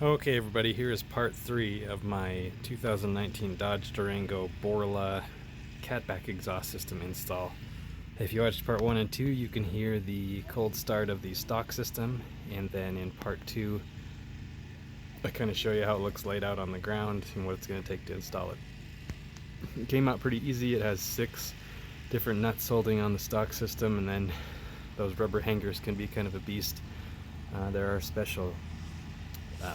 Okay everybody, here is part 3 of my 2019 Dodge Durango Borla Catback Exhaust System install. If you watched part 1 and 2, you can hear the cold start of the stock system, and then in part 2 I kind of show you how it looks laid out on the ground and what it's going to take to install it. It came out pretty easy. It has 6 different nuts holding on the stock system, and then those rubber hangers can be kind of a beast. There are special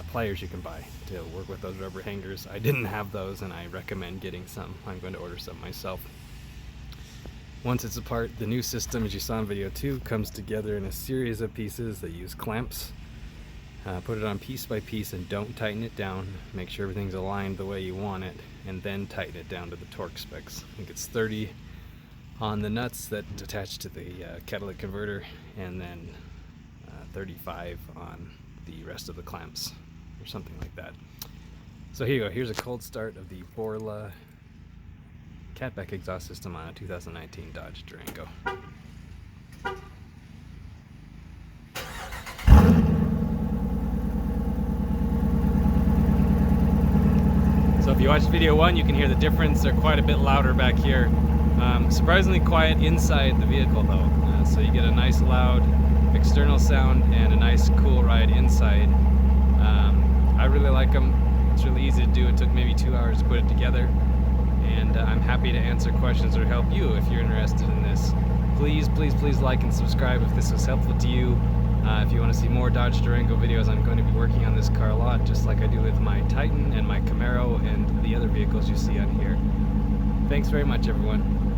pliers you can buy to work with those rubber hangers. I didn't have those, and I recommend getting some. I'm going to order some myself. Once it's apart, the new system, as you saw in video 2, comes together in a series of pieces that use clamps. Put it on piece by piece and don't tighten it down. Make sure everything's aligned the way you want it, and then tighten it down to the torque specs. I think it's 30 on the nuts that attach to the catalytic converter, and then 35 on the rest of the clamps, or something like that. So here you go. Here's a cold start of the Borla Catback Exhaust System on a 2019 Dodge Durango. So if you watched video 1, you can hear the difference. They're quite a bit louder back here. Surprisingly quiet inside the vehicle though. So you get a nice loud external sound and a nice cool ride inside. I really like them. It's really easy to do. It took maybe 2 hours to put it together, and I'm happy to answer questions or help you if you're interested in this. Please like and subscribe if this was helpful to you. If you want to see more Dodge Durango videos, I'm going to be working on this car a lot, just like I do with my Titan and my Camaro and the other vehicles you see on here. Thanks very much, everyone.